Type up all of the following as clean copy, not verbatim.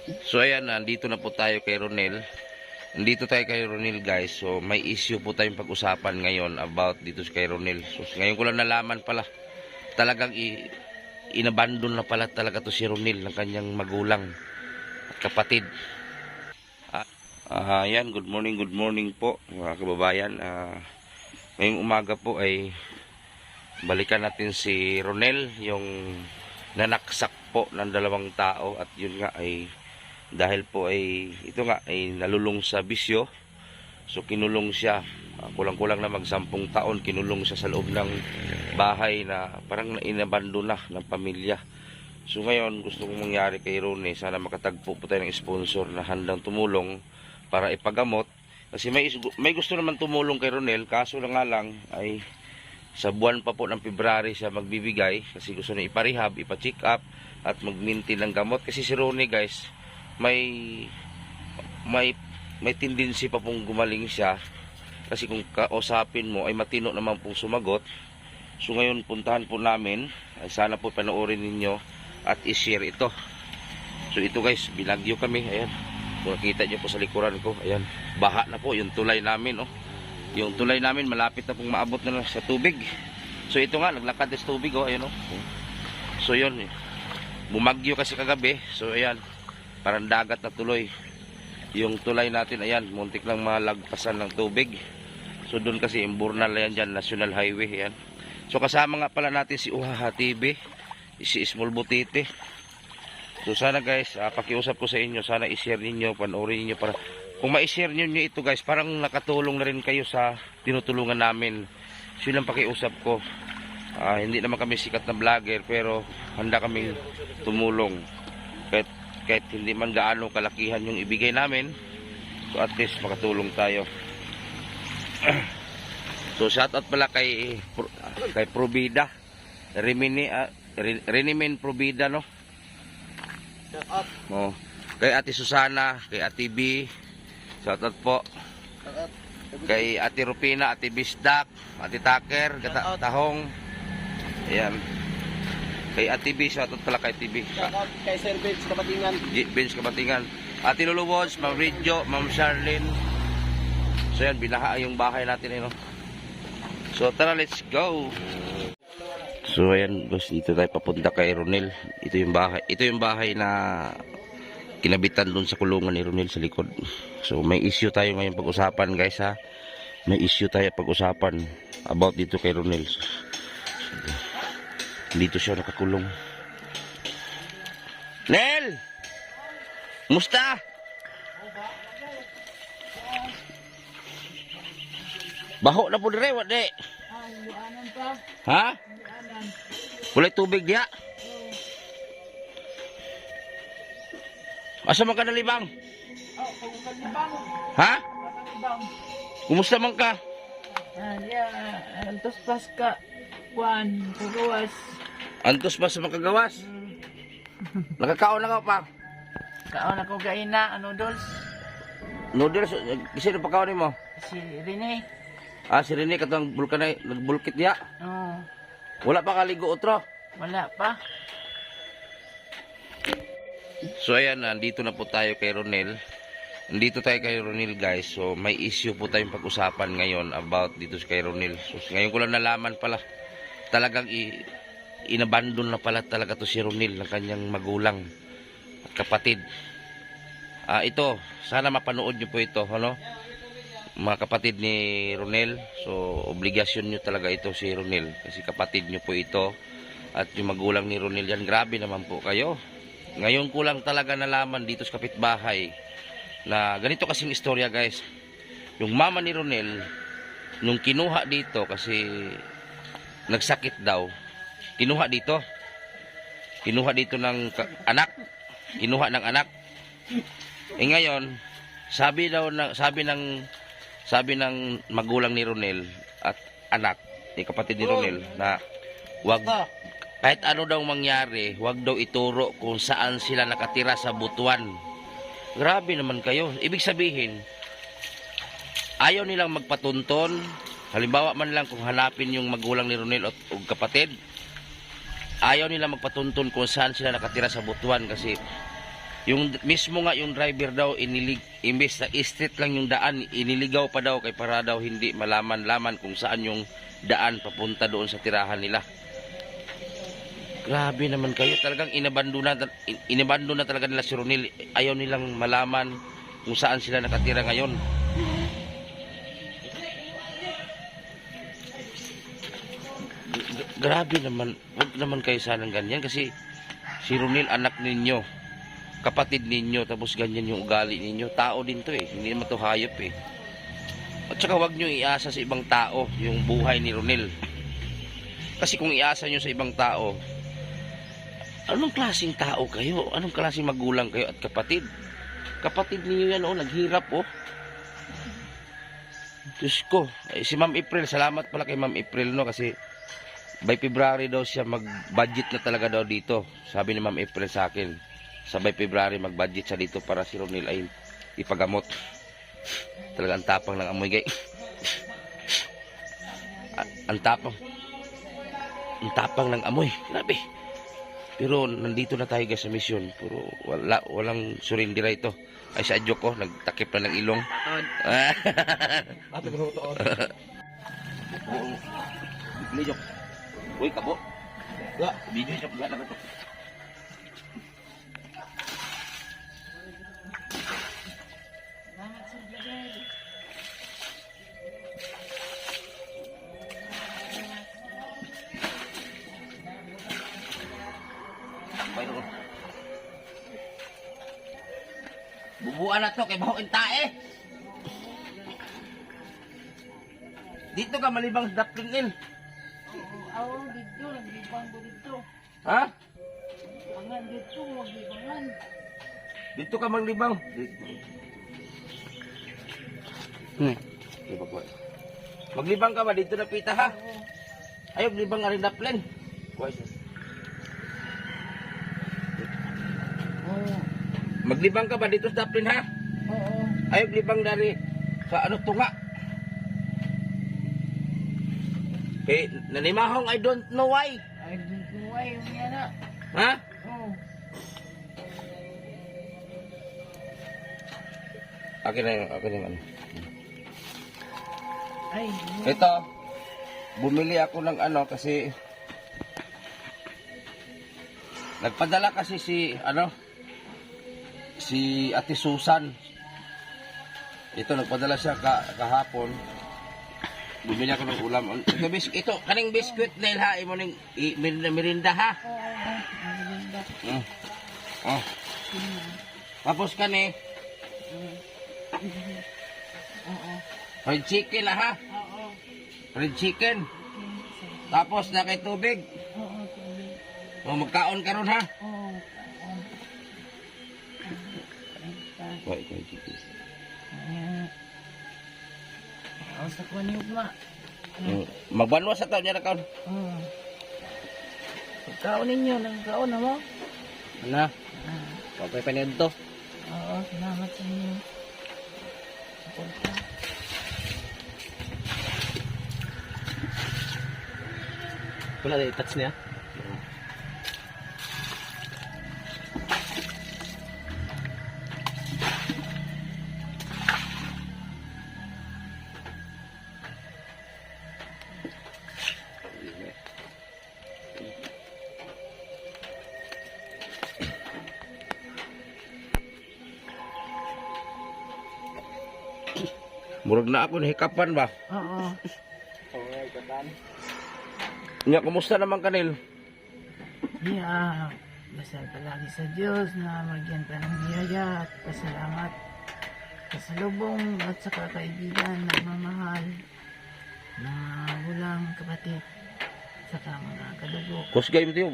So ayan, nandito na po tayo kay Ronel. Nandito tayo kay Ronel, guys. So may issue po tayong pag-usapan ngayon about dito kay Ronel. So ngayon ko lang nalaman pala, talagang inabandon na pala talaga to si Ronel ng kanyang magulang at kapatid. Ayan, good morning po mga kababayan. Ngayong umaga po ay balikan natin si Ronel, yung nanaksak po ng dalawang tao, at yun nga ay dahil po ay ito nga ay nalulung sa bisyo. So kinulong siya, kulang-kulang na mag-10 taon, kinulong siya sa loob ng bahay na parang inabandon na ng pamilya. So ngayon gusto kong mangyari kay Ronel, sana makatagpo po tayo ng sponsor na handang tumulong para ipagamot, kasi may gusto naman tumulong kay Ronel, kaso lang nga lang ay sa buwan pa po ng February siya magbibigay, kasi gusto na iparehab, ipa-check up at mag-maintain ng gamot. Kasi si Ronel, guys, may tendency pa pong gumaling siya, kasi kung kausapin mo ay matino naman pong sumagot. So ngayon puntahan po namin, ay sana po panoorin ninyo at i-share ito. So ito, guys, binagyo kami, ayan, kung nakita nyo po sa likuran ko, ayan, baha na po yung tulay namin, oh. Yung tulay namin malapit na pong maabot na sa tubig. So ito nga, naglakad sa tubig, oh, ayan, oh. So yun, bumagyo kasi kagabi. So ayan, parang dagat na tuloy yung tulay natin, ayan, muntik lang malagpasan ng tubig. So doon kasi imburnal yan dyan, National Highway, ayan. So kasama nga pala natin si Uhaha TV, si Small Butite. So sana, guys, pakiusap ko sa inyo, sana i-share ninyo, panoorin niyo, para kung ma-share niyo ito, guys, parang nakatulong na rin kayo sa tinutulungan namin. So yun ang pakiusap ko. Hindi naman kami sikat na vlogger, pero handa kaming tumulong. Kahit hindi man gaano kalakihan yung ibigay namin, so at least makatulong tayo. So shoutout pala kay Provida, Renimen Provida, no? Shoutout. Oh, kay Ate Susana, kay Ate B, shoutout po. Kay Ate Rupina, Ate Bisdak, Ate Taker, Tahong. Ayan. Kay Ate B, shoutout pala kay Ate B. Shoutout kay Sir Vince Kabatingan. Vince Kabatingan. Ate Luluwods, Ma'am Ridjo, Ma'am Charlene. So yan, binaha yung bahay natin, no? So tara, let's go. So ayan, guys, dito tayo papunta kay Ronel. Ito yung bahay na kinabitan doon sa kulungan ni Ronel sa likod. So may issue tayo ngayon pag-usapan, guys, ha. May issue tayo pag-usapan about dito kay Ronel. So, dito siya nakakulong. Nel! Musta? Baho na po dire, wade. Ha? Kulay tubig diya. Asa man ka nalibang? Ha? Kumusta man ka? Antos pas ka. Juan, kagawas. Antos pa sa makagawas? Nakakaon na ka pa? Kaon ako gaina, noodles. Noodles, sino pa kaonin mo? Si Rene. Si Rene, katang bulkanay, nagbulkit diya. Oh, Wala pa kaligo otro. wala pa. So ayan, nandito na po tayo kay Ronel. Nandito tayo kay Ronel, guys. So may issue po tayong pag-usapan ngayon about dito kay Ronel. So ngayon ko lang nalaman pala, talagang inabandon na pala talaga to si Ronel ng kanyang magulang at kapatid. Ito, sana mapanood nyo po ito, ano? Mga kapatid ni Ronel. So obligasyon nyo talaga ito si Ronel, kasi kapatid nyo po ito at yung magulang ni Ronel yan. Grabe naman po kayo. Ngayon ko lang talaga nalaman dito sa kapitbahay na ganito kasing istorya, guys. Yung mama ni Ronel, nung kinuha dito, kasi nagsakit daw, kinuha dito ng anak, kinuha ng anak. Ngayon, sabi ng magulang ni Ronel at anak, kapatid ni Ronel, na wag, kahit ano daw mangyari, wag daw ituro kung saan sila nakatira sa Butuan. Grabe naman kayo. Ibig sabihin, ayaw nilang magpatunton. Halimbawa man lang kung hanapin yung magulang ni Ronel o kapatid, ayaw nilang magpatunton kung saan sila nakatira sa Butuan, kasi Yung mismo nga yung driver daw imbes na street lang yung daan, iniligaw pa daw kay para daw hindi malaman-laman kung saan yung daan papunta doon sa tirahan nila. Grabe naman kayo, talagang inabando na talaga nila si Ronel. Ayaw nilang malaman kung saan sila nakatira ngayon. Grabe naman, huwag naman kayo sanang ganyan kasi si Ronel anak ninyo, kapatid ninyo, tapos ganyan yung ugali ninyo. Tao din to eh, hindi naman to hayop eh. At saka huwag nyo iasa sa ibang tao yung buhay ni Ronel. Kasi kung iasa nyo sa ibang tao, anong klaseng tao kayo? Anong klaseng magulang kayo at kapatid? Kapatid niyo yan oh, naghirap oh. Diyos ko, si Ma'am April, salamat pala kay Ma'am April no, kasi by February daw siya mag-budget na talaga daw dito. Sabi ni Ma'am April sa akin, sa by February mag-budget siya dito para si Ronel ay ipagamot. Talaga ang tapang ng amoy gay. Ang tapang. Ang tapang ng amoy. Grabe. Pero nandito na tayo guys sa mission. Pero walang surrender ito. Ay sa adyo ko, nagtakip na ng ilong. Ato ko to. Video. Uy, kabo. Ya, Video siya pala na ito. Bubuan na to kay bahoin tae. Dito ka malibang sa daplin. Oo, dito. Nagbibang ko dito. Ha? Bangan dito. Magbibangan. Dito ka maglibang. Maglibang ka ba dito na pita ha? Oo. Ayaw libang nga rin daplin. Oo. Maglibang ka ba dito sa daplin ha? Oo. Ayaw libang dari sa ano tunga. Eh, nanimahong I don't know why. Ay, dito ay, yung yan na. Ha? Oo. Akin na yung ano. Ay, Ito, bumili ako ng ano kasi nagpadala kasi si Ate Susan. Ito nagpadala siya kahapon. Bumili ako ng ulam. Ito kaning biskuit dahil ha imo ning merinda ha. oo. Oh. Tapos kani Oo. fried chicken ha. Oo. Fried chicken. Tapos na kay tubig. Oo. O magkaon karon ha. Oo. Wait, chicken. Ako sa kuha niyo ma. Magbanwa sa taon niya na kaon. Oo. Pagkaon ninyo, nagkaon na mo? Ano? Okay pa niyan to. Oo, salamat sa inyo. Punta. Wala na touch niya. Murag na ako nahikapan ba? Oo. Okay, katan. Nya kumusta naman kanil? Yeah. Dasal palagi sa Diyos na magyan ka ng biyaya at pasalamat. Kasalubong at saka kaibigan na mamahal. Na walang kapatid. Saka mga kadugo. Kusgay mo tiyo.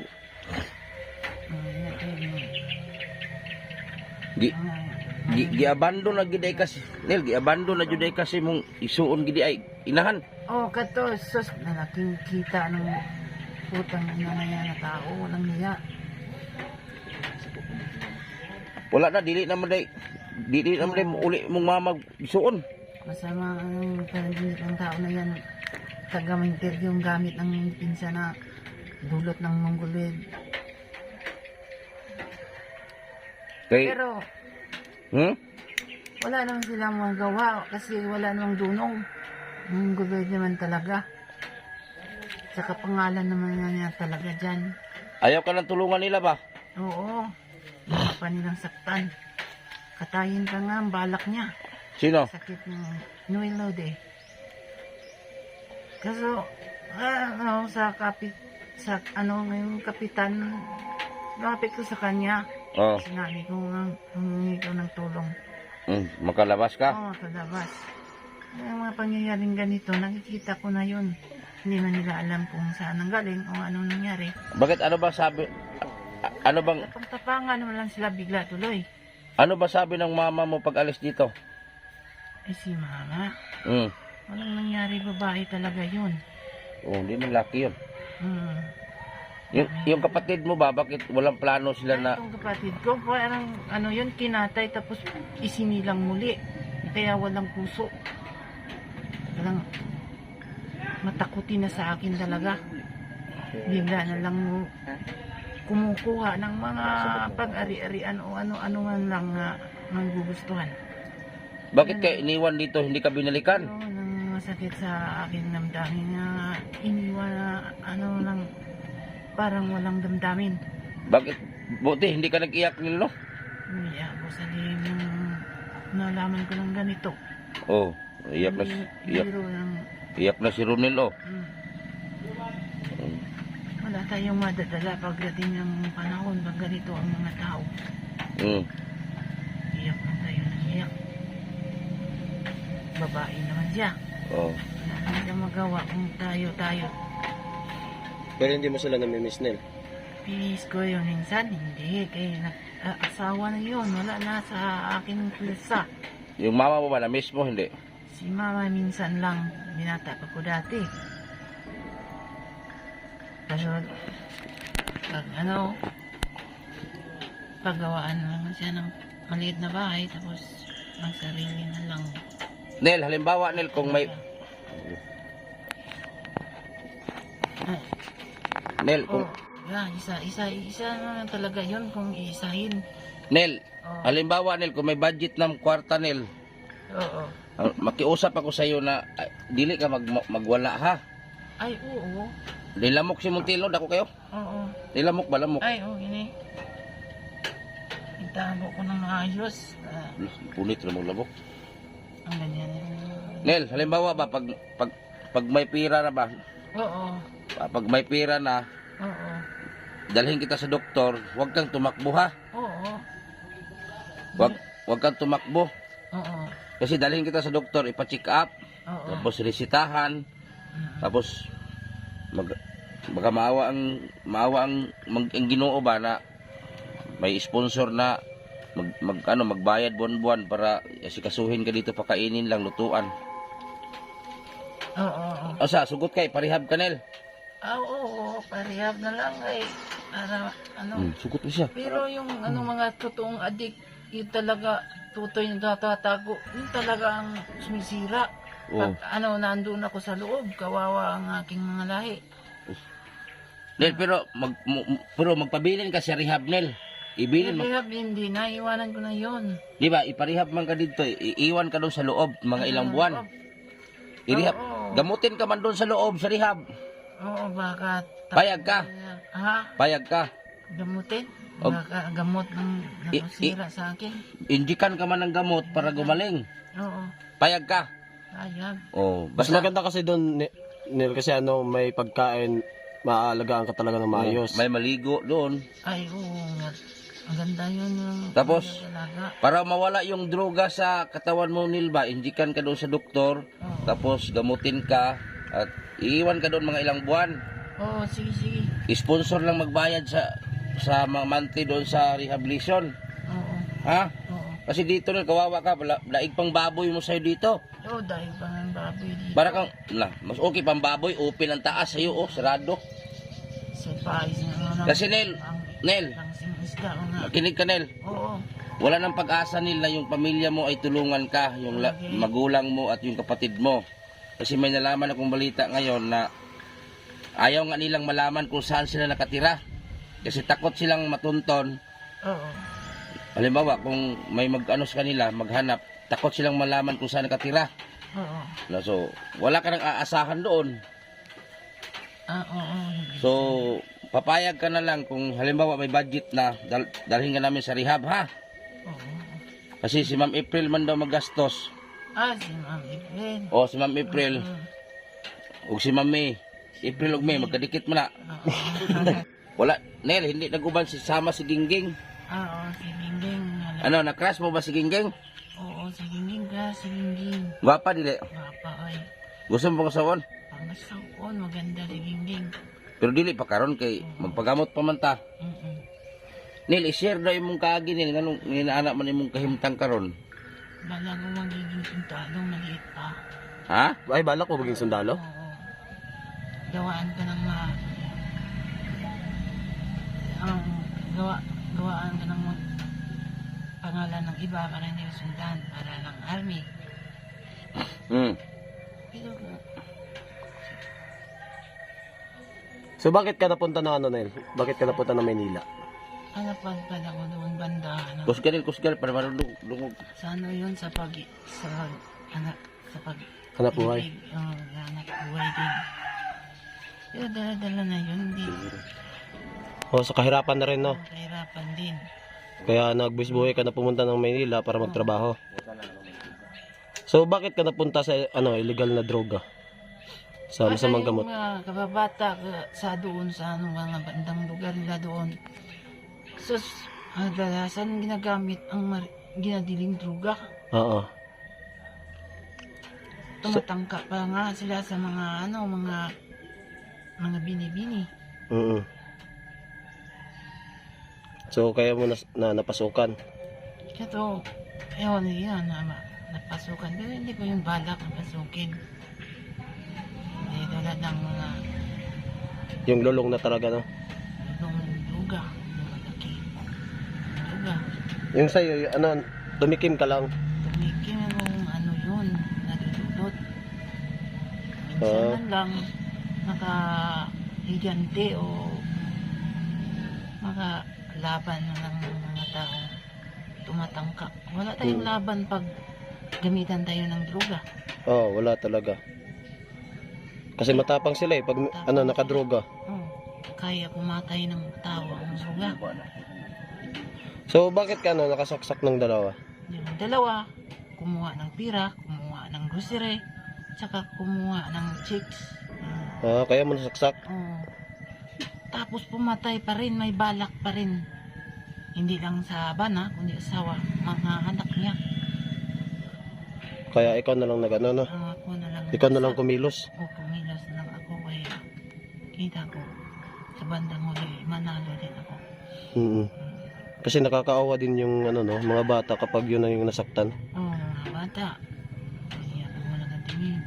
Giabandon na gid ay kasi Nel, giabandon na jud ay kasi mong isuon gid ay inahan. Oh, kato, sus, nalaking kita ng putang ina na yan na tao, walang niya. Wala na dili naman day uli mong mamag isuon. Masama ang panaginip ng tao na yan. Taga-minter yung gamit ng pinsa na dulot ng Mongolid. Kay, Pero wala naman silang magawa kasi wala namang dunong. Yung gobyerno naman talaga. Saka pangalan naman niya talaga dyan. ayaw ka ng tulungan nila ba? Oo. Hindi pa nilang saktan. Katayin ka nga ang balak niya. Sino? Sakit ng nuilod eh. Kaso, ano, yung kapitan, lapit ko sa kanya. Oh, Sinabi ko nga, humingi ko ng tulong. makalabas ka? Oo, kalabas. Yung mga pangyayaring ganito, nakikita ko na yun. Hindi man nila alam kung saan ang galing o anong nangyari. Bakit ano ba sabi? Ano bang Pagtapangan naman lang sila bigla tuloy. ano ba sabi ng mama mo pag alis dito? Eh si mama, Mm. walang nangyari, babae talaga yun. Oh, hindi man laki 'yun. Hmm. Yung kapatid mo ba, bakit walang plano sila na Itong kapatid ko, parang ano yun, kinatay tapos isinilang muli. Kaya walang puso. Walang matakuti na sa akin talaga. Bigla na lang kumukuha ng mga pag-ari-arian o ano-ano man lang gugustuhan. bakit ka iniwan dito, hindi ka binalikan? Ano nang masakit sa aking damdamin na iniwan na ano lang, parang walang damdamin. Bakit buti hindi ka nag-iyak nilo? Umiyak ako sa lihim nung nalaman ko ng ganito. Oh, iyak na Biro ng iyak na si Ronel oh. wala tayong madadala pagdating ng panahon pag ganito ang mga tao. Mm. Iyak na tayo ng iyak. Babae naman siya. Oh. Wala naman siyang magawa kung tayo. Pero hindi mo sila namimiss, Nel. Pinis ko yun minsan, hindi. Kaya asawa na yun, wala na sa aking pulsa. Yung mama mo ba na miss mo, hindi? Si mama minsan lang, binata pa ko dati. Pero, paggawaan na naman siya ng maliit na bahay, tapos magsarili na lang. Nel, halimbawa Nel, kung may Nel, kung Isa naman talaga yun kung iisahin. Nel, Oo. halimbawa Nel, kung may budget ng kwarta Nel, Oo. makiusap ako sa iyo na dili ka magwala ha. Ay, oo. Nilamok si Montilo, dako kayo. Oo. Nilamok ba lamok? Ay, oo, ini. Itago ko ng maayos. Punit na mo lamok. Ang ganyan. Nel, halimbawa ba pag may pira na ba? Oo. Pag may pira na, Oo. dalhin kita sa doktor, huwag kang tumakbo ha. Oo. Huwag kang tumakbo. Oo. Kasi dalhin kita sa doktor, ipa-check up, Oo. tapos resitahan, tapos baka maawa ang Ginoo ba na may sponsor na magbayad buwan-buwan para asikasuhin ka dito, pakainin lang, lutuan. Oo. Asa, sugot kay parihab ka Nel. Oo. Parehab na lang ay para Sugot na siya. Pero yung mga totoong adik, yun talaga tutoy na tatago, yun talaga ang sumisira. Oo. Pag nandun ako sa loob, kawawa ang aking mga lahi. Nel, pero magpabilin ka sa rehab Nel. Ibilin mo. Rehab, hindi na, iwanan ko na yun. Di ba, iparehab man ka dito, iiwan ka doon sa loob mga ilang buwan. I-rehab. Oo. Gamutin ka man doon sa loob sa rehab. Oo, baka... Payag ka. Ha? Payag ka. Gamutin? Og- Baka gamot ng nakasira sa akin. Indikan ka man ng gamot para gumaling. Oo, Payag ka. ayag. Oh, Mas basta maganda kasi doon, Nel, kasi may pagkain, maaalagaan ka talaga ng maayos. may maligo doon. Ay, oo. Ang ganda yun. Tapos, Talaga. para mawala yung droga sa katawan mo Nilba, indikan ka doon sa doktor, Oo. tapos gamutin ka at iiwan ka doon mga ilang buwan. Oo, sige. Sponsor lang magbayad sa mga monthly doon sa rehabilitation. Oo. Ha? Oo. Kasi dito na kawawa ka, daig pang baboy mo sa'yo dito. Oo, dahil pa ng baboy dito. Para kang, mas okay pang baboy, open ang taas sa'yo, sarado. Sa pais na Kasi Nel, langsing isda o nga. makinig ka Nel. Oo. Wala nang pag-asa Nel na yung pamilya mo ay tulungan ka, yung Okay. magulang mo at yung kapatid mo. Kasi may nalaman akong balita ngayon na ayaw nga nilang malaman kung saan sila nakatira. Kasi takot silang matunton. Oo. Halimbawa, kung may mag-ano sa kanila, maghanap, takot silang malaman kung saan nakatira. Oo. So, wala ka nang aasahan doon. Oo. So, papayag ka na lang kung halimbawa may budget na, dalhin ka namin sa rehab, ha? Oo. Kasi si Ma'am April man daw magastos. Si Ma'am Evelyn. O, si Ma'am April. O si Ma'am May. April ug May, magkadikit mo na. Wala, Nel, hindi nag-uban si Sama si Gingging. Oo, si Gingging. Ano, na-crush mo ba si Gingging? Oo, si Gingging ka, si Gingging. Gwapa, dili. Papa, ay. Gusto mo bang kasawon? Pangasaon, maganda si Gingging. Pero dili pa karon kay magpagamot pa man ta. Nil, i-share daw imong kaagi nil nganong ninaanak man imong kahimtang karon. Bala ko magiging sundalong maliit pa. Ha? Ay, balak ko maging sundalo? Oo. Gawaan ko ng gawaan ko ng pangalan ng iba para hindi ko sundan, para ng army. Pero, So bakit ka napunta ng ano, Nel? Bakit ka napunta ng Maynila? hanapan pa ako doon banda, Kusgal para marunong dungog. sa ano yun, sa pag Hanap buhay. Hanap buhay din. Pero dala-dala na yun, hindi. O, sa kahirapan na rin, no? Kahirapan din. Kaya nagbuhay ka na pumunta ng Maynila para magtrabaho. So bakit ka napunta sa ano illegal na droga? Sa masamang gamot? Mga kababata sa doon, sa ano, mga bandang lugar nila doon. Sus, kadalasan ginagamit ang ginadiling droga. Oo. Tumatangka pa nga sila sa mga ano, mga bini-bini. So kaya mo na napasukan. Ito, ewan yan, napasukan. Pero hindi ko yung balak na pasukin. Hindi tulad ng mga Yung lulong na talaga, no? duga, malaki. Duga. Yung sa'yo, ano, tumikim ka lang. Tumikim yung ano yun, nadududot. Minsan man lang makahigante o makalaban ng mga tao tumatangka. Wala tayong laban pag gamitan tayo ng droga. Oo, wala talaga. Kasi matapang sila eh, pag ano, nakadroga. Kaya pumatay ng tao ang droga. So bakit ka nakasaksak ng dalawa? Yung dalawa, kumuha ng pira, kumuha ng grocery, tsaka kumuha ng chicks. Kaya mo nasaksak? Tapos pumatay pa rin, may balak pa rin. Hindi lang sa bana, kundi asawa, mga anak niya. Kaya ikaw na lang nag-ano, no? Ako na lang. Ikaw na lang kumilos. O kumilos na lang ako, kaya kita ko sa bandang huli, manalo din ako. Kasi nakakaawa din yung ano, no, mga bata kapag yun na yung nasaktan. Mga bata. Kaya ako na tingin.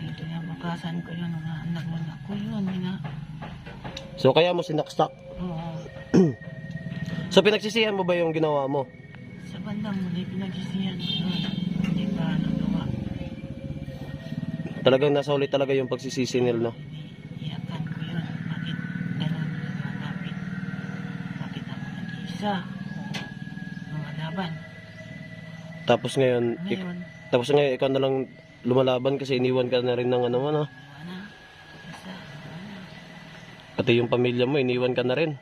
Ito yung bakasan ko yun, mga anak mo na ko yun. So kaya mo sinaksak. Oo. So pinagsisihan mo ba yung ginawa mo? Sa bandang huli, pinagsisihan ko yun. Hindi pa nagawa. Talagang nasa huli talaga yung pagsisisinil, no? Iyakan ko yun. Bakit gano'n lumapit? Bakit ako nag-iisa? Mga laban. Tapos ngayon, Ngayon, ikaw na lang lumalaban kasi iniwan ka na rin ng ano mo, no? wala. Isa, wala. Pati yung pamilya mo, iniwan ka na rin.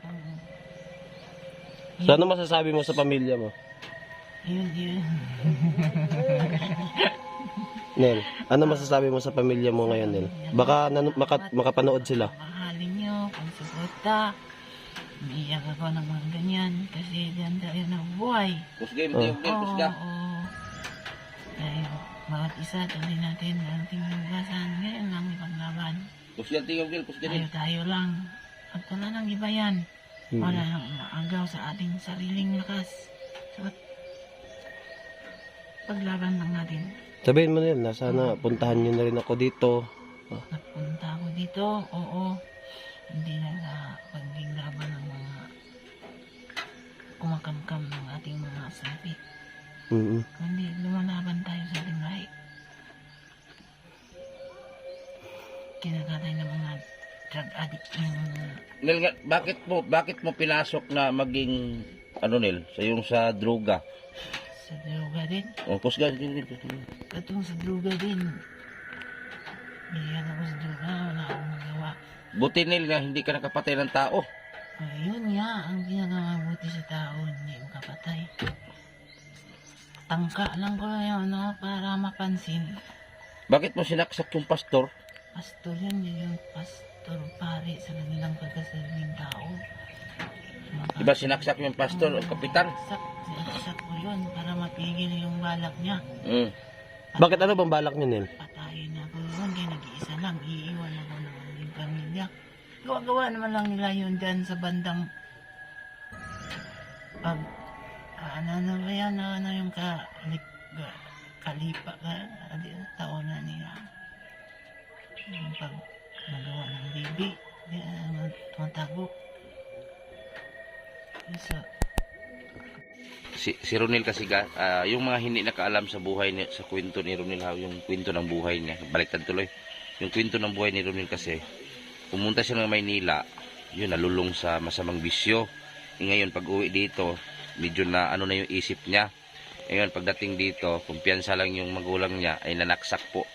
So ano masasabi mo sa pamilya mo? Yun. Nel, ano masasabi mo sa pamilya mo ngayon, Nel? Baka makapanood sila. Mahalin nyo, kung suporta. Umiiyak ako ng mga ganyan kasi diyan tayo na buhay. Kusgay mo yung kusga. Oo. Dahil bawat isa, tuloy natin ang tingin gasan. Ngayon lang ipaglaban. Kusgay tingog kusgay. Tayo lang. At wala nang iba yan. Wala nang maagaw sa ating sariling lakas. So, paglaban lang natin. Sabihin mo, Nel, na sana puntahan nyo na rin ako dito. Napunta ako dito, oo. Hindi na sa paglaban ng mga kumakamkam ng ating mga sapi. Kundi lumalaban tayo sa ating right. Kinakatay ng mga drug addict ng mga... Nel, bakit mo pinasok na maging ano nil, sa yung sa droga. Sa droga din. O, kusgan. Katong sa droga din. Iyan ako sa droga, wala akong magawa. Buti nil nga hindi ka nakapatay ng tao. Ayun nga, ang pinakamabuti sa tao, hindi makapatay. Tangka lang ko yun, no, para mapansin. Bakit mo sinaksak yung pastor? Pastor yun, yun yung pastor, pare sa kanilang pagkasaling tao. Diba sinaksak yung pastor o kapitan? Sinaksak ko yun para mapigil yung balak niya. Mm. Bakit ano bang balak niyo, Nel? Patayin ako yun, kaya nag-iisa lang, iiwan ako ng aking pamilya. Gawa-gawa naman lang nila yun dyan sa bandang pag ano ba yan, ano yung kalipa ka, taon na nila. Yung pag nagawa ng baby, tumatago. So, Si Ronel kasi yung mga hindi nakaalam sa buhay niya, sa kwento ni Ronel, yung kwento ng buhay niya, baliktad tuloy. Yung kwento ng buhay ni Ronel kasi, pumunta siya ng Maynila, yun, nalulong sa masamang bisyo. Ngayon, pag uwi dito, medyo na ano na yung isip niya. Ngayon, pagdating dito, kumpiyansa lang yung magulang niya, ay nanaksak po.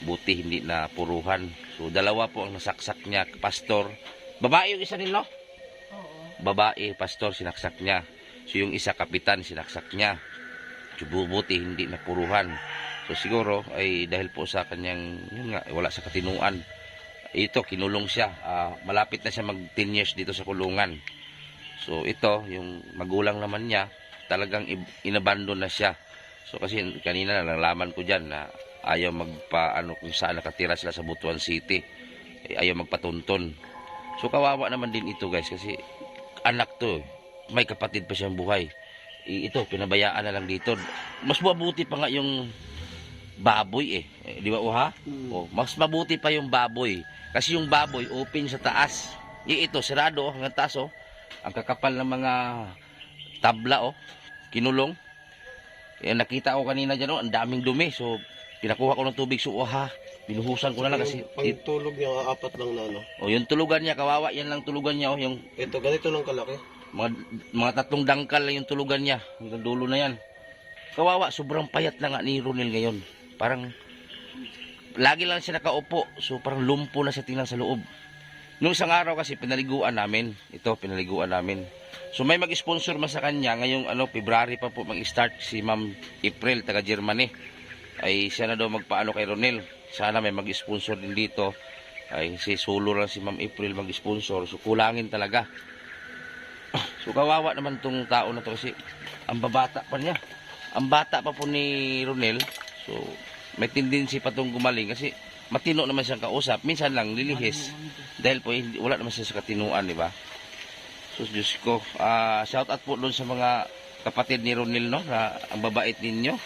Buti, hindi na puruhan. So, dalawa po ang nasaksak niya, pastor. Babae yung isa nilo? oo. Babae, pastor, sinaksak niya. So, yung isa, kapitan, sinaksak niya. So, buti, hindi na puruhan. So, siguro, ay dahil po sa kanyang, yun nga, wala sa katinuan. Ito, kinulong siya. Malapit na siya mag 10 years dito sa kulungan. So, ito, yung magulang naman niya, talagang inabandon na siya. So, kasi kanina nalaman ko dyan na ayaw kung saan nakatira sila sa Butuan City. Ayaw magpatunton. So, kawawa naman din ito, guys, kasi anak to, may kapatid pa siyang buhay. Ito, pinabayaan na lang dito. Mas mabuti pa nga yung baboy di ba ha? Oh, mas mabuti pa yung baboy. Kasi yung baboy, open sa taas. Ito, sirado, hanggang taas, ang kakapal ng mga tabla, kinulong. Nakita ko kanina dyan, ang daming dumi. So, pinakuha ko ng tubig. So, binuhusan ko na lang kasi... Pagtulog niya, apat lang na, no? Yung tulugan niya, kawawa, yan lang tulugan niya, yung Ito, ganito lang kalaki. mga 3 dangkal lang yung tulugan niya. Hanggang dulo na yan. Kawawa, sobrang payat na nga ni Ronel ngayon. Parang, lagi lang siya nakaupo. So, parang lumpo na siya tingnan sa loob. Nung isang araw kasi, pinaliguan namin. Ito, pinaliguan namin. So, may mag-sponsor man sa kanya. Ngayong, February pa po mag-start si Ma'am April, taga Germany. Ay, siya na daw magpaano kay Ronel. Sana may mag-sponsor din dito. Ay, si solo lang si Ma'am April mag-sponsor. So, kulangin talaga. So, kawawa naman tong tao na to kasi ang babata pa niya. Ang bata pa po ni Ronel. So, may tendency pa tong gumaling kasi matino naman siyang kausap. Minsan lang lilihis. Dahil po, wala naman siya sa katinuan, di ba? So, Diyos ko. Shout out po doon sa mga kapatid ni Ronel, no? Na ang babait ninyo.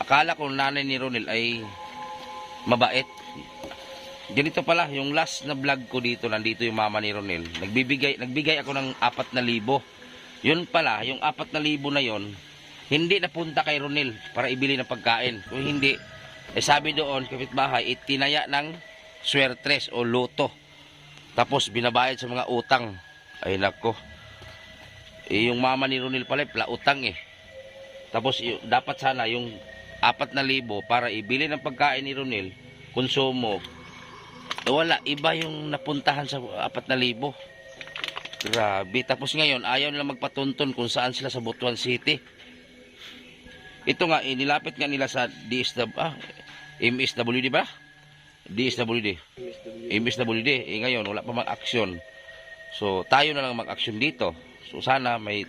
Akala ko nanay ni Ronel ay mabait. Ganito pala, yung last na vlog ko dito, nandito yung mama ni Ronel. Nagbigay ako ng 4,000. Yun pala, yung 4,000 na yon, hindi napunta kay Ronel para ibili ng pagkain. Kung hindi, sabi doon, kapitbahay, itinaya ng swertres o loto. Tapos binabayad sa mga utang. Ay nako. Yung mama ni Ronel pala, utang Tapos dapat sana yung 4,000 para ibili ng pagkain ni Ronel, konsumo. Wala, iba yung napuntahan sa 4,000. Grabe. Tapos ngayon, ayaw nila magpatunton kung saan sila sa Butuan City. Ito nga, nilapit nga nila sa MSWD ba? DSWD. MSWD. Ngayon, wala pa mag-aksyon. So, tayo na lang mag-aksyon dito. So, sana may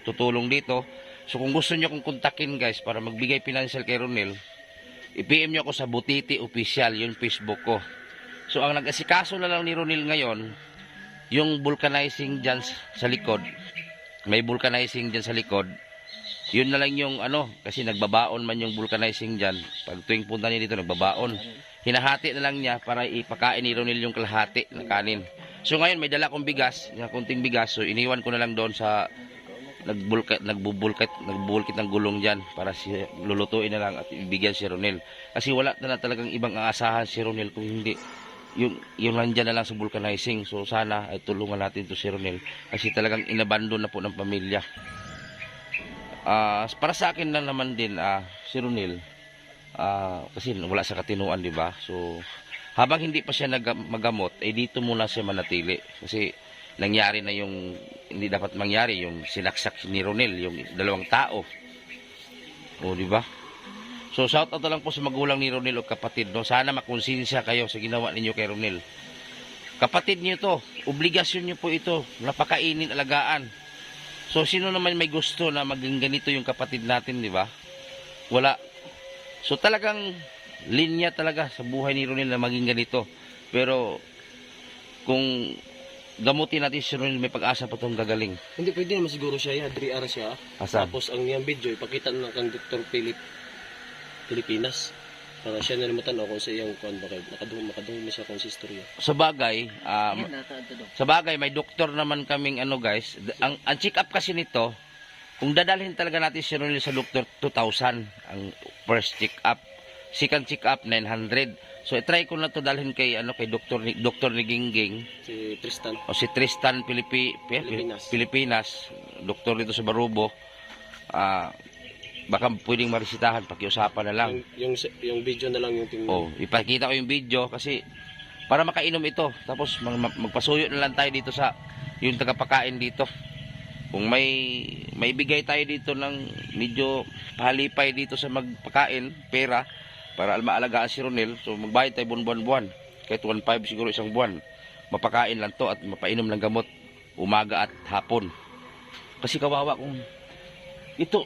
tutulong dito. So, kung gusto nyo kong kontakin, guys, para magbigay financial kay Ronel, i-PM nyo ako sa Butiti Official, yung Facebook ko. So, ang nag-asikaso na lang ni Ronel ngayon, yung vulcanizing dyan sa likod. May vulcanizing dyan sa likod. Yun na lang yung kasi nagbabaon man yung vulcanizing dyan. Pag tuwing punta niya dito, nagbabaon. Hinahati na lang niya para ipakain ni Ronel yung kalahati na kanin. So, ngayon, may dala kong bigas, yung kunting bigas. So, iniwan ko na lang doon sa nagbulkit ng gulong dyan para lulutuin na lang at ibigyan si Ronel. Kasi wala na talagang ibang aasahan si Ronel kung hindi yung nandyan na lang sa vulcanizing. So sana ay tulungan natin to si Ronel kasi talagang inabandon na po ng pamilya. Para sa akin lang naman din si Ronel kasi wala sa katinuan, di ba? So habang hindi pa siya magamot, dito muna siya manatili kasi nangyari na yung hindi dapat mangyari, yung sinaksak ni Ronel, yung dalawang tao. O, di ba? So shout out na lang po sa magulang ni Ronel o kapatid, no? Sana makonsensya kayo sa ginawa ninyo kay Ronel. Kapatid niyo to, obligasyon niyo po ito, napakainin, alagaan. So sino naman may gusto na maging ganito yung kapatid natin, di ba? Wala. So talagang linya talaga sa buhay ni Ronel na maging ganito. Pero kung gamutin natin si Ronel, may pag-asa pa itong gagaling. Hindi pwede naman siguro siya, hadri ara siya. Asan? Tapos ang niyang video, ipakita na kang Dr. Pilipinas. Para siya na naman tanaw kung sa iyang kuan ba kay makadungog na siya kung sa istorya. Sa bagay, may doktor naman kaming guys. Ang check up kasi nito, kung dadalhin talaga natin si Ronel sa doktor, 2,000 ang first check up. Second check up 900. So i-try ko na to dalhin kay kay Dr. ni Gingging, Si Tristan. o si Tristan Pilipinas, doktor dito sa Barubo. Baka pwedeng marisitahan, pakiusapan na lang. Yung video na lang yung tingnan. Oh, ipakita ko yung video kasi para makainom ito. Tapos magpasuyo na lang tayo dito sa yung tagapakain dito. Kung may bigay tayo dito ng medyo pahalipay dito sa magpakain, pera, para maalagaan si Ronel. So magbayad tayo buwan-buwan. Kahit 1.5 siguro isang buwan. Mapakain lang to at mapainom ng gamot umaga at hapon. Kasi kawawa kung ito.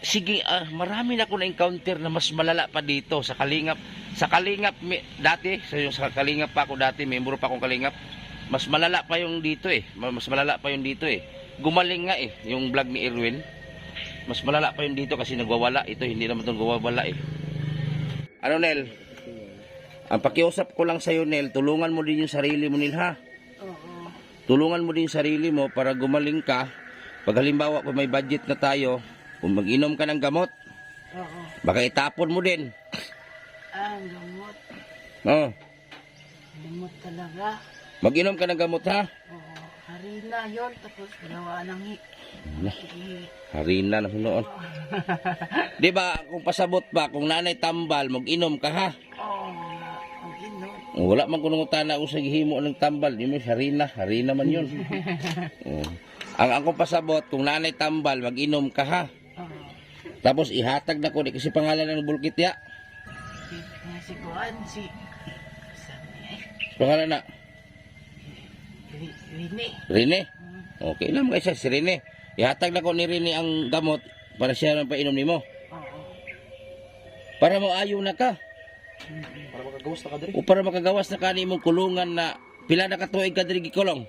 Sige, marami na ako na-encounter na mas malala pa dito sa Kalingap. Sa Kalingap, dati, sa Kalingap pa ako dati, membro pa akong Kalingap. Mas malala pa yung dito Mas malala pa yung dito Gumaling nga yung vlog ni Erwin. Mas malala pa yung dito kasi nagwawala. Ito, hindi naman itong gawawala Ano, Nel? Ang pakiusap ko lang sa'yo, Nel, tulungan mo din yung sarili mo, Nel, ha? Oo. Tulungan mo din yung sarili mo para gumaling ka. Pag halimbawa, kung may budget na tayo, kung mag-inom ka ng gamot, Oo. baka itapon mo din. Gamot. Oh, Gamot talaga. mag-inom ka ng gamot, ha? Oo. Harina yun. Tapos gawa ng Harina na noon. Di ba, kung pasabot pa, kung nanay tambal, mag-inom ka, ha? Oo. Ang inom. Wala man kunong utana kung sa gihimo ng tambal. Di mo, harina man yun. Ang akong pasabot, kung nanay tambal, mag-inom ka, ha? Oo. Tapos ihatag na ko, di kasi pangalan ng bulkitya. Si Kuan, si... Sabi Pangalan na? Rini. Rene. Okay lang mga isa, si Rene. Ihatag na ko ni Rene ang gamot para siya nang painom nimo. Oo. Para mo ayaw na ka. Para makagawas na ka diri. O para makagawas na ka ni mong kulungan na pila na katuig ka diri gikulong.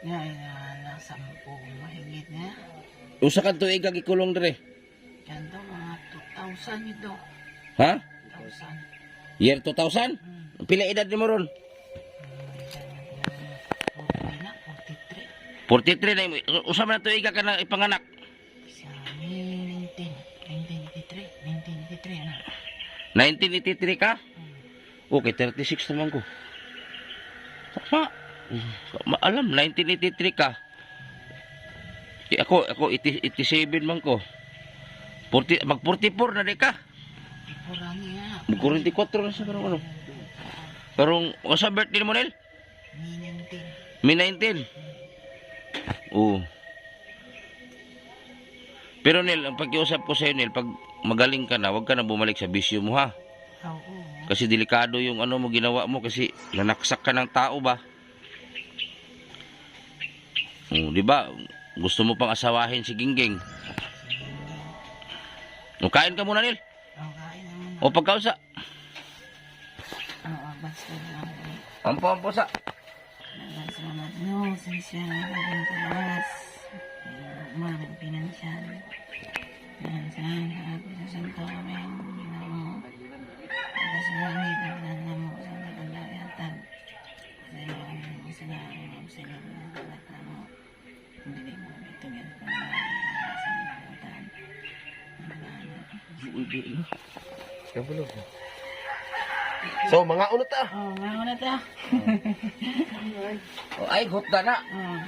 Yan, nasa po mahigit na. Usa ka tuig ka gikulong diri. Yan daw, mga 2,000 ito. Ha? 2,000. Year 2000? Pila edad ni mo ron? 43 na. Usa man tuig ka na ipanganak. Sa 1983 na. 1983 ka? Okay, 36 naman ko. Alam, 1983 ka. Ako 87 man ko. Mag 44 na di ka. Ipurangi nga. Mag 44 na sa karong ano. Karong, sa birthday mo, Nel? May 19. Oo. Pero Nel, ang pag-iusap ko sa'yo, Nel, pag magaling ka na, huwag ka na bumalik sa bisyo mo, ha? Oo. Kasi delikado yung ano mo ginawa mo kasi nanaksak ka ng tao ba? Di ba? Gusto mo pang asawahin si Gingging. Kain ka muna, Nel. Ang kain naman. O pagkausa. Basta lang. Ampo sa. Salamat no, sinsya na kaging kalas. Umarang pinansyal. Pinansyal, ako sa santo kami ang ginamo. At sa langit, ang nanamo sa nagagayatan. Salamat sa lahat mo. Hindi mo ito yan pangalan sa nagagayatan. Kabulo. So, mga unot ah. Oh, ngayon na ta. Oh, ay, gutda na. Oh,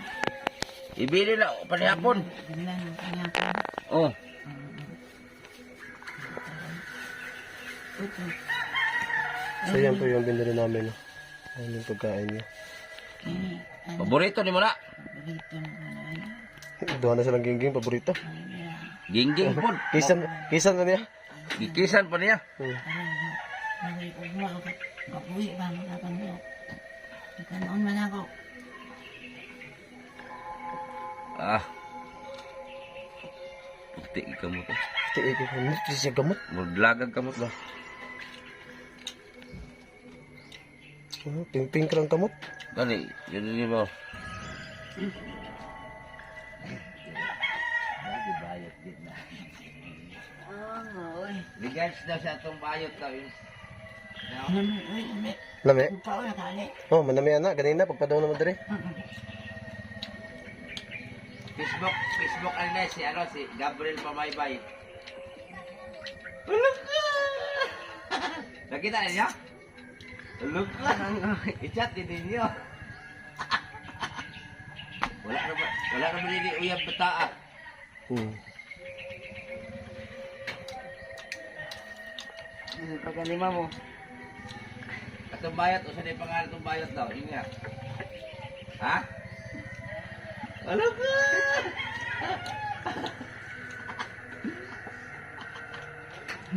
Ibili na, panihapon. ganyan ang kanya ko. Oh, Ito. So, yan po yung binili namin. Ano yung pagkain niya. Kini, ano, paborito ni mo na. paborito na ano. Doon na silang gingging, paborito. Ayan. Gingging po. Kisan na niya. Gikisan pa niya. Ay, ugma ako. Kapuwi ba ang kapan mo? Nagkanoon man ako. Ah. Puti ka mo to. Hindi siya gamot. Maglagag ka mo ba? Ping-ping krang kamot. Gani, yun ni mo. Oy. Bigas daw sa itong bayot daw yun. Nami, oy, nami. Lami. Upa ko na kali. Oh, manami ana. Ganina, pagpadaw naman dere. Facebook ano na si Gabriel Pamaybay. Nakita na niya? Look i-chat din ninyo. Wala naman hindi uyab bataa. Pagkalima mo. Atong bayot o saan yung pangalan itong bayot daw? Yun nga. Ha? Ano ka?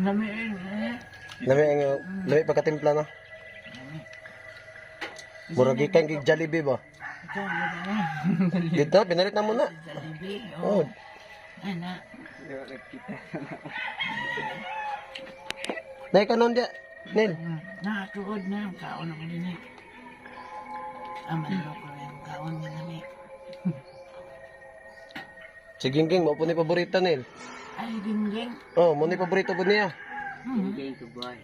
Nami, eh. Lami pagkatimpla na. Murag ikan kay Jollibee ba? Ito, ano ba? Dito, pinalit na muna. Jollibee, Oh. oh. Ana. Nay kanon dia. Nil. Nakatuod na ang kaon ako din eh. Aman mo ko yung kaon niya nami. Si Gingging mo po ni paborito Nil. Ay, gingging. Oh, mo ni paborito po niya. Gingging to boy.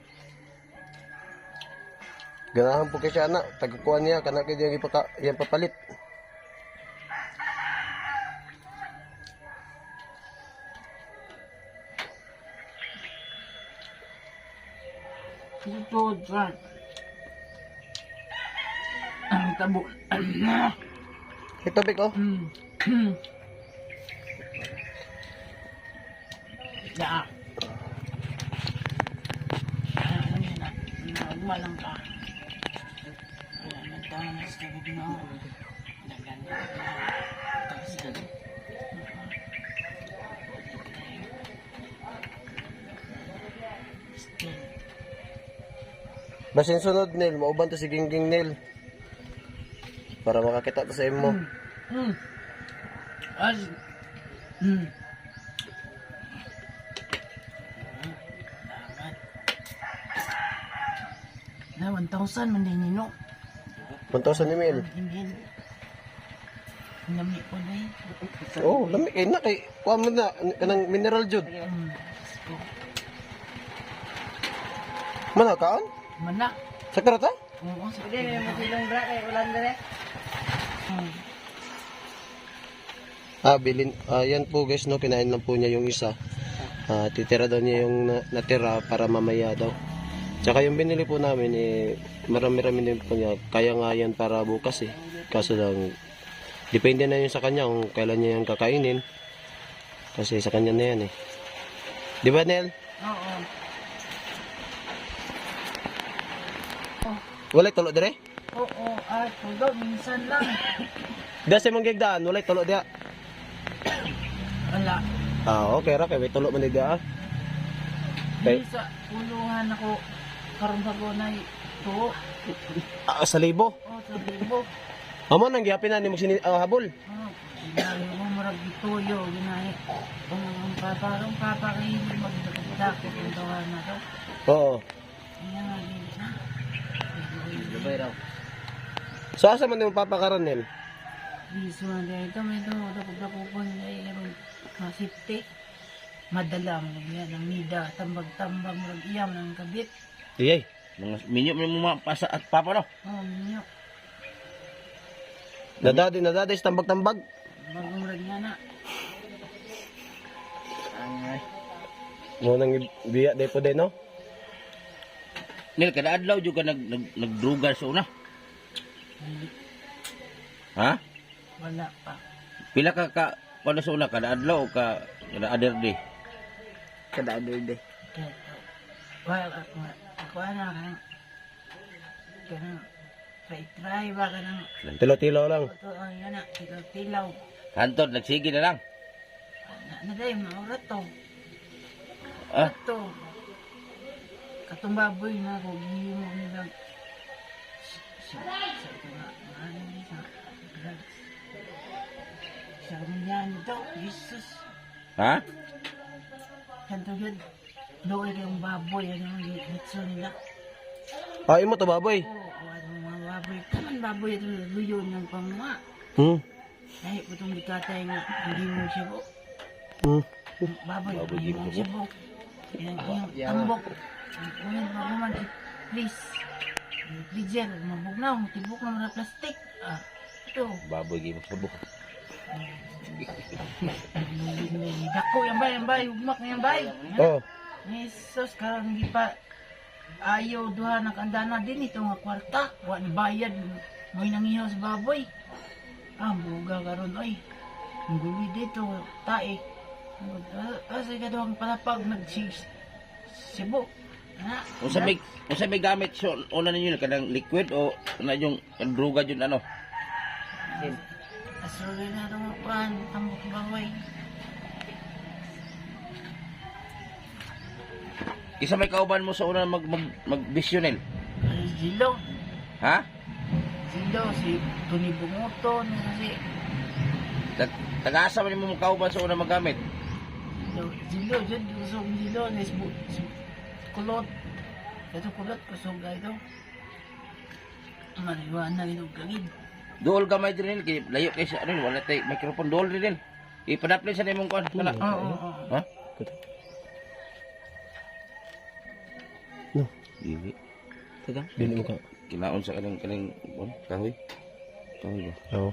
Ganahan po kay siya anak, tagakuan niya kana kay yang yang papalit. Ito, John. Ang tabo. Ito big oh. Ya. Ano yun na? Nagmalang ka. Wala na tayo na sa tubig mo. Naganda ka. Tapos ano? Still. Basin sunod Nil, mauban to si Gingging Nil. Para makakita to sa imo. As. Na 1,000 man din nino. 1,000 ni Mil. Hindi. Nami ko na eh. Oh, lami kay na kay kuha mo na kanang mineral jud. Mana kaon? Mana? Sakara ta? Oo, sige. Hindi mo silong bra kay ulan dire. Bilin. Yan po guys, no, kinain lang po niya yung isa. Titira daw niya yung natira para mamaya daw. Tsaka yung binili po namin, marami-rami din po niya. Kaya nga yan para bukas eh. Kaso lang, depende na yun sa kanya kung kailan niya yan kakainin. Kasi sa kanya na yan eh. Di ba, Nel? Oo. Walay tulo dire? Oo, ay, tulo, minsan lang. Da sa mong gigdaan, walay tulo dia. Wala. Okay ra kay may tulo man dia. Di sa puluhan ako, karon sa gunay, tuo. Sa libo. Oo, sa libo. Amo nang gihapin na ni mo habol. Oo, ginahe mo marag ituyo, ginahe. Kung paparong papakainin magdakot yung tawa na to. Oo. Kaya nga din na. Gabay raw. So asa man yung papakaron Nel? Biso na dito, may ito, pagkapupon na yung masipte. Madala mo yan, ang nida, tambag-tambag, mag-iyam ng kabit. Iyay. Mga minyo mo pasa at papa no. Oh, minyo. Nadadi sa tambag-tambag. Bagong rag nga na. Mo nang biya day po day no? Nel, kada adlaw juga nagdrugar sa una. Ha? Wala pa. Pila ka kuan sa una kada adlaw o kada other day? Kada other day. Kaya, wala ako na kanang try ba kanang Tilo-tilo lang. ito yan na tilaw. Hantod nagsige na lang. Naday maurat to. Ah, Ito. Katong baboy na ko giyo mo nila. Sa ito na ano ni sa drugs. Sa kanyan ito, Jesus. ha? Kanto yun. Doon yung baboy ano yung hitso nila. Ah, imo to baboy. Oo, ano mga baboy. Kaman baboy ito luyo ng pangma. Hmm. Kahit po itong bitatay nga hindi mo siya po. Hmm. Baboy, Baboy, hindi mo siya po. Yung tambok. Uyan mo naman, please. Freezer, mabugnaw, matibok na mga plastic. Ah, ito. Baboy gyud sabok. Dako yan bay, ugmak yan bay. Oh. Jesus, karang hindi pa ayaw duha nakandana din ito nga kwarta. Wa ni bayad, may nangihaw sa baboy. Ah, buga karon ay. Ang guli dito, tae. Kasi ka doang palapag nagsibo. Ha? Unsa may gamit so una ninyo kanang liquid o na yung druga yun ano? Asuloy na ito mga pan, tambok baboy. Isa may kauban mo sa una mag-visionel. Zilo. Ha? Zilo, si Tony Bungoton, kasi Taga-asa man mo kauban sa una magamit. Zilo, dyan, kusog Zilo, kulot. Ito kulot, kusog ka ito. Mariwana ito kagid. Dool gamay din kay layo kay sa ano wala tay microphone dool din. Ipadapli sa nimong kuan kana. Oo. Ha? No. Dili. Tada. Dili mo ka. Kinaon sa kanang kuan kahoy. Kahoy ba? Oo.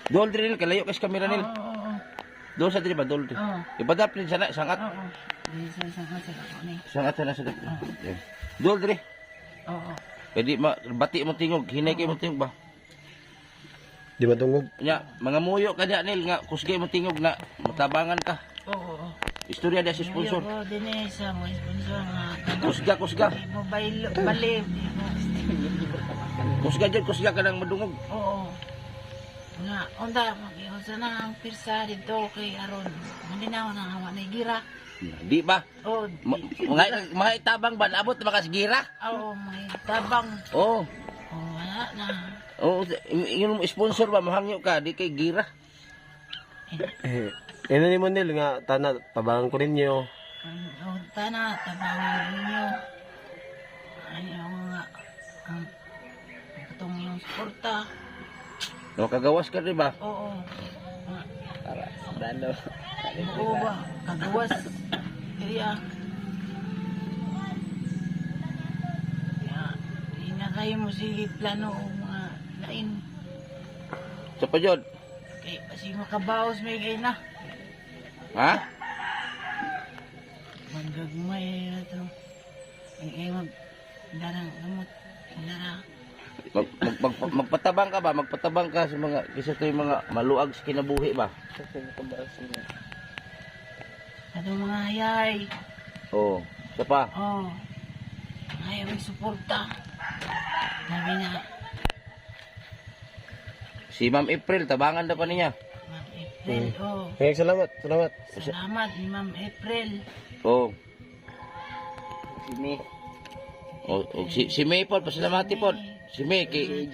Dool din kay layo kay sa kamera nil. Oo. Dool sa diri ba dool. Oo. Ipadapli sana sangat. Oo. Di sa ako ni. Sangat sana sa diri. Dool diri. Oo. Pwede bati mo tingog, hinay kay mo tingog ba? Di matungog. Nya, mga muyo ka diya nil nga kusgay mo tingog na matabangan ka. Oo. Istorya da sa sponsor. Oo, din sa mo sponsor nga. Kusga. Di mo balib, di mo. Kusga ka nang madungog. Oo. Nga, onda, mag-iwan sana ang pirsa dito kay Aron. Hindi na ako nang na gira. Di ba? Oo, Mga itabang ba naabot makasgira? oo, may tabang. Oo. Oo, wala na. Oo, yung sponsor ba mahangyo ka di kay gira. Ino ni mo nil nga tana tabangan ko ninyo. Oo, tana, tabawin ninyo. Ayaw nga, ang itong yung suporta. No kagawas ka di ba? Oo. Para sa dano. Oo ba? Kagawas. Kaya, hindi na kayo mo sige plano o mga lain. Sa pa jud. Kaya kasi makabaos may kayo na. Ha? Manggagmay na ito. Ay darang gamot. Dara. Magpatabang ka ba? Magpatabang ka sa mga kisa to yung mga maluag sa kinabuhi ba? Atong mga hayay. Oo. Sa pa. Oh. Ayaw may suporta. Sabi na, Si Ma'am April tabangan na pa niya. Ma'am April. Oh. Salamat. Salamat, Ma'am April. Oo. Sini. Si May po, pasalamati po. Si May, kay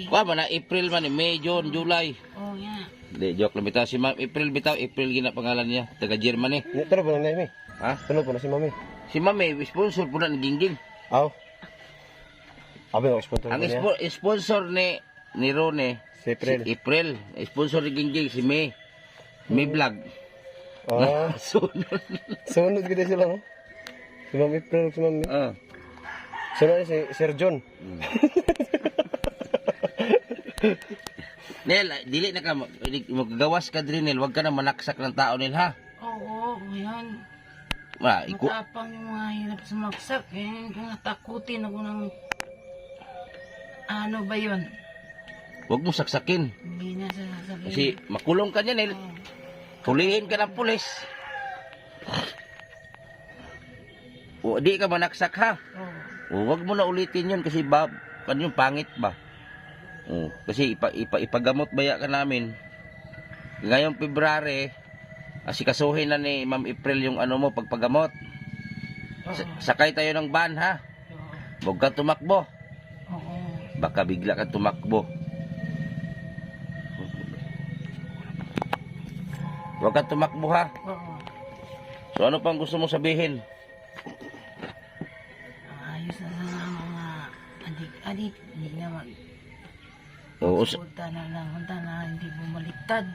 Kuha man na April man, May, June, July. Oh, yeah. Di, joke lang bitaw. Si Ma'am April bitaw, April gina pangalan niya. Taga Germany. Tara po na mi. Ha? Tulo po na si mami. Si Ma'am May, sponsor po na ni Gingging. Aw. Abi ako sponsor Ang niya. sponsor ni Rone, Si April. si April. Sponsor ni Gingging, si May. May vlog. Ah, Sunod. sunod gid sila no. Si Mami April, si Mami. Ah. Sunod si Sir John. Nel, dili na ka magagawas ka din Nel, wag ka na manaksak ng tao Nel ha. Oo, yan. Matapang yung mga hirap sumaksak. Eh, kung natakutin ako ng... Ano ba yun? Huwag mo saksakin. Hindi na sasabihin. Kasi makulong ka niya, Nel. Oo. Hulihin ka ng pulis. O, di ka manaksak, ha? Oo. O, wag mo na ulitin yun kasi yung pangit ba? O, kasi ipagamot baya ka namin. Ngayong February, asikasuhin na ni Ma'am April yung ano mo, pagpagamot. Oo. Sakay tayo ng van, ha? Huwag ka tumakbo. Oo. Baka bigla ka tumakbo. Huwag ka tumakbo, ha? Oo. So, ano pang gusto mo sabihin? Ayos na sana mga adik-adik. Hindi na O, punta na lang. Punta na hindi bumaliktad.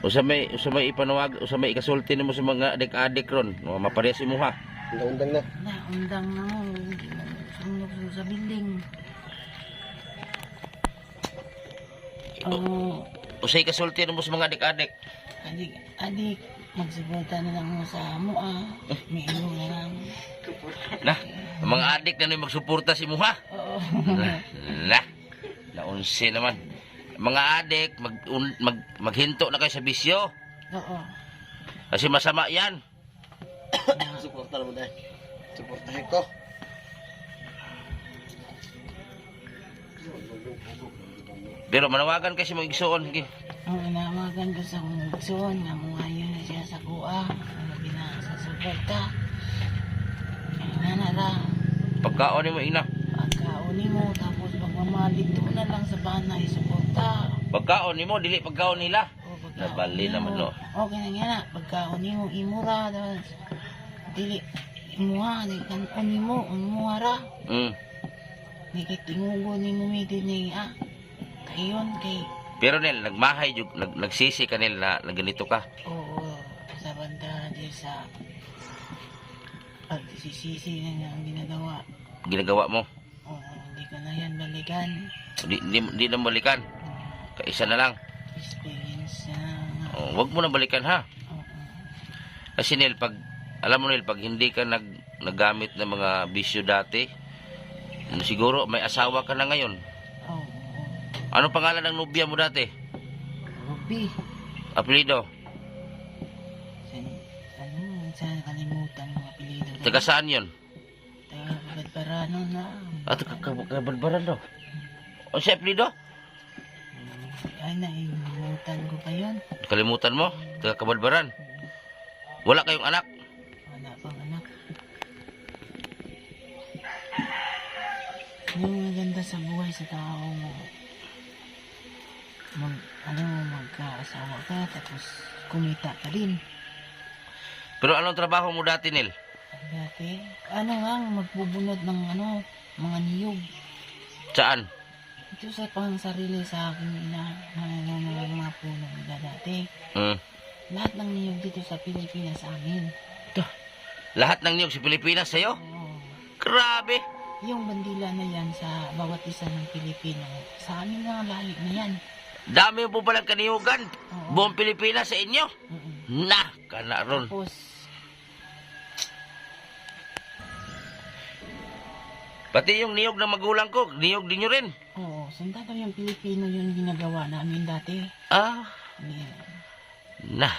sa may ipanawag, sa may ikasulti mo sa mga adik-adik ron. O, maparehas mo, ha? Undang na. Undang na mo. Hindi mo sunog sa building. Oo. O sa ikasulti mo sa mga adik-adik. Adik, magsipunta na lang mo sa mua. May ilo na lang. Na, ang mga adik na nung magsuporta si Muha. Oo. Naunsi naman. Mga adik, maghinto na kayo sa bisyo. Oo. Kasi masama yan. Suportahan mo dahil. Suportahin ko. Pero manawagan kasi mo igsuon. Sige. Ang inamagan ko sa kongregasyon na muhayo na siya sa kuha. Ang binasa sa suporta. Kaya na lang. Pagkaon ni mo, ina. Pagkauni mo, tapos magmamalit doon na lang sa banay, suporta. Pagkaon ni mo, dili pagkaon nila. O, pagkauni Nabali mo. naman, no? Okay na nga na. Pagkauni mo, imura. Tapos, dili, imuha. Di kan uni mo, umuhara. Di kay tingugo ni mo may dinay, kayon, kay, Pero Nel, nagmahay, nagsisi ka Nel na ganito ka. oo, sa banda, di sa, pagsisisi na niya ang ginagawa. Ginagawa mo. Oo, hindi ko na yan balikan. Di na balikan. Kaisa na lang. Experience na nga. Wag mo na balikan, ha? Oo. Kasi Nel, alam mo Nel, pag hindi ka naggamit ng mga bisyo dati, siguro may asawa ka na ngayon. Oo. Ano pangalan ng nobya mo dati? Ruby. Apelido? Sana kalimutan mo apelido. Taga saan yun? Taga Badbarano na. Taga Kabalbaran daw. O si apelido? Ay, naimutan ko pa yun. Kalimutan mo? Taga Kabalbaran. Wala kayong anak? Wala pang anak. Yung maganda sa buhay sa tao mo, magkaasawa ka, tapos kumita ka din. Pero anong trabaho mo dati, Nel? Dati, magbubunod ng mga niyog. Saan? Ito sa pang sarili sa akin na mga puno nila dati. Lahat ng niyog dito sa Pilipinas sa amin. Lahat ng niyog sa Pilipinas sa'yo? Oo. Grabe! Yung bandila na yan sa bawat isa ng Pilipino, sa amin nga lahi na yan. Dami po palang kaniyugan. Oo. Buong Pilipinas sa inyo. Mm-mm. Na, kana ron. Tapos, Pati yung niyog ng magulang ko, niyog din nyo rin. oo, sundalo yung Pilipino yung ginagawa namin dati. Ah, Yan. na.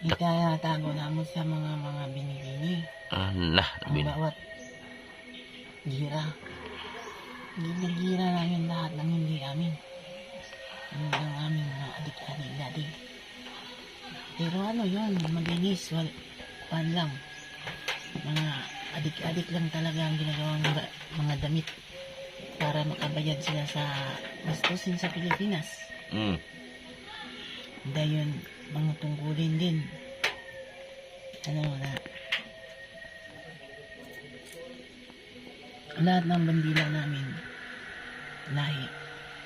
Itatago namin sa mga binibini. Na. Ang bawat gira. Ginagira namin lahat ng hindi amin. Yun ang aming mga adik-adik dati. Pero yun, malinis, pan lang. Mga adik-adik lang talaga ang ginagawang mga damit para makabayad sila sa gastusin sa Pilipinas. Dahil mga tungkulin din. Lahat ng bandila namin, lahi,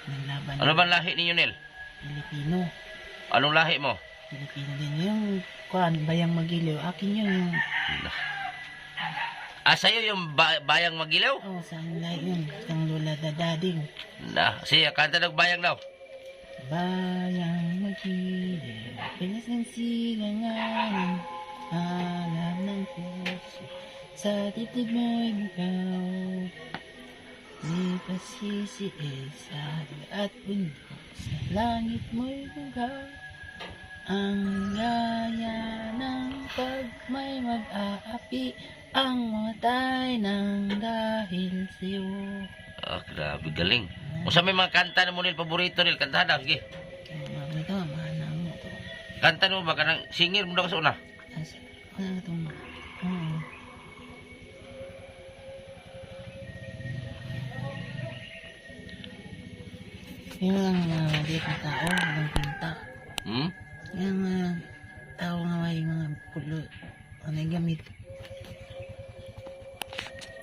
ng laban. Ano ba lahi ninyo, Nel? Pilipino. Anong lahi mo? Pilipino din. Yung bayang Magiliw, akin yun yung... Sa'yo yung bayang Magilaw? sa lahi yun. Ang Lola Dadading. Na, siya, kanta ng bayang daw. Bayang Magiliw, pinas ng silanganin, alam puso. Sa titib mo'y bugaw, di pasisiil sa at bundok. Sa langit mo'y bugaw, ang gaya ng pag may mag-aapi, ang matay ng dahil sa'yo. Ah, grabe, galing. O sa may mga kanta na mo nil, paborito nil, kanta na, sige. Ito, mahanang mo to. Kanta mo ba, kanang singir mo na ka sa una. Ano ito mo? Oo. Yung mga maliit na tao, mga pinta. Hmm? Yung mga tao nga may mga pulo. Ano yung gamit?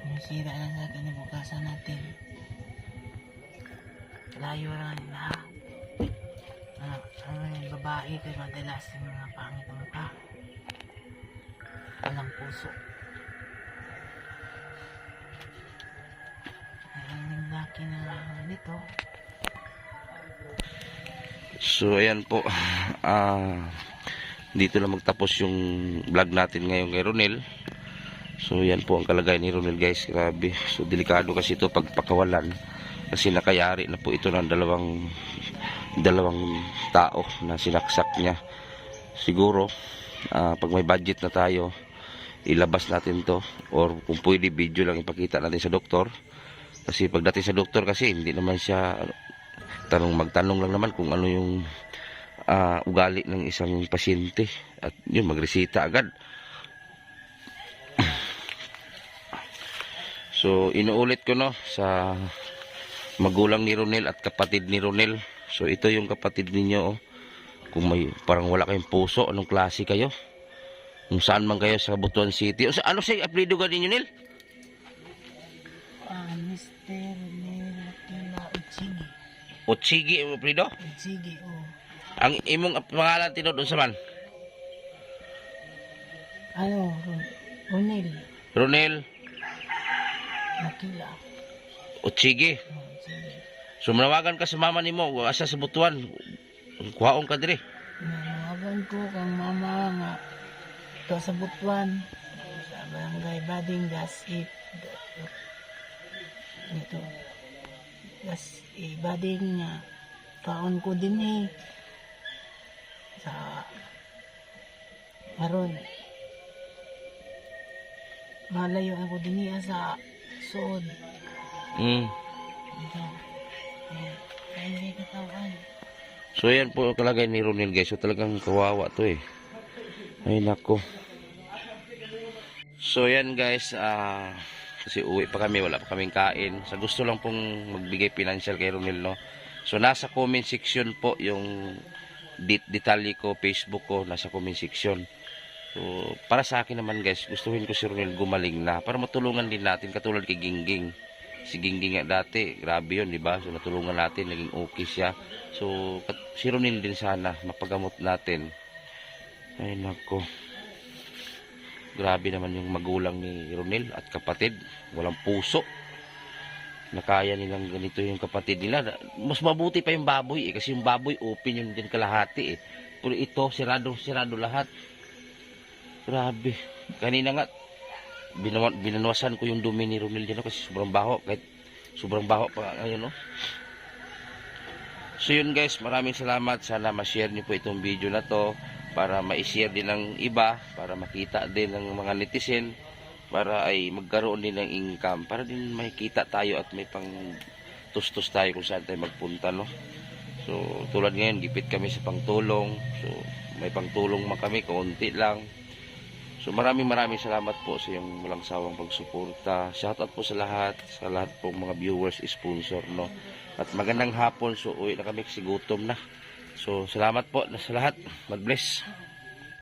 Yung sira na sa kinabukasan natin. Layo lang nila. Ano yung babae kay madalas yung mga pangit ang mukha. Walang puso. Ayun yung laki na nito. So, ayan po. Dito na magtapos yung vlog natin ngayon kay Ronel. So, yan po ang kalagayan ni Ronel, guys. Grabe. So, delikado kasi ito pag pakawalan. Kasi nakayari na po ito ng dalawang tao na sinaksak niya. Siguro, pag may budget na tayo, ilabas natin to. Or kung pwede, video lang ipakita natin sa doktor. Kasi pagdating sa doktor kasi, hindi naman siya... magtanong lang naman kung ano yung ugali ng isang pasyente at yun magresita agad. So inuulit ko no sa magulang ni Ronel at kapatid ni Ronel. So ito yung kapatid ninyo oh. Kung may parang wala kayong puso, anong klase kayo? Kung saan man kayo sa Butuan City. O, ano sa apelido ka ninyo, Nel? Mr. Nela Utsigi. Otsigi ang apelido? Utsigi, oh. Ang imong pangalan tinod sa man? Ano, Ronel. Ronel Nakila. Otsigi. Oh, Utsigi. So manawagan ka sa mama nimo, asa sa Butuan. Kuhaon ka dire. Nanawagan ko kang mama nga ito sa Butuan sa barangay Bading Dasip ito Bading nga kaon ko din sa karon malayo ako din sa suod ito ay katawan. So yan po ang kalagay ni Ronel, guys. So talagang kawawa to eh. Ay nako. So yan guys, kasi uwi pa kami, wala pa kaming kain. Sa gusto lang pong magbigay financial kay Ronel, no. So nasa comment section po yung detalye ko, Facebook ko, nasa comment section. So para sa akin naman guys, gustuhin ko si Ronel gumaling na para matulungan din natin katulad kay Gingging. Si Gingging nga dati, grabe yun, di ba? So natulungan natin, naging okay siya. So si Ronel din sana mapagamot natin. Ay nako. Grabe naman yung magulang ni Ronel at kapatid, walang puso. Nakaya nilang ganito yung kapatid nila. Mas mabuti pa yung baboy eh, kasi yung baboy open yung din kalahati eh. Pero ito sirado lahat. Grabe. Kanina nga binanwasan ko yung dumi ni Ronel dyan kasi sobrang baho, kahit sobrang baho pa ngayon, no. So yun guys, maraming salamat. Sana ma-share niyo po itong video na to para ma-share din ng iba, para makita din ng mga netizen, para ay magkaroon din ng income, para din makita tayo at may pang tustos tayo kung saan tayo magpunta, no. So tulad ngayon, gipit kami sa pangtulong. So may pangtulong man kami, kaunti lang. So maraming salamat po sa iyong walang sawang pagsuporta. Shoutout po sa lahat pong mga viewers, sponsor, no. At magandang hapon. So uwi na kami kasi gutom na. So salamat po sa lahat. God bless.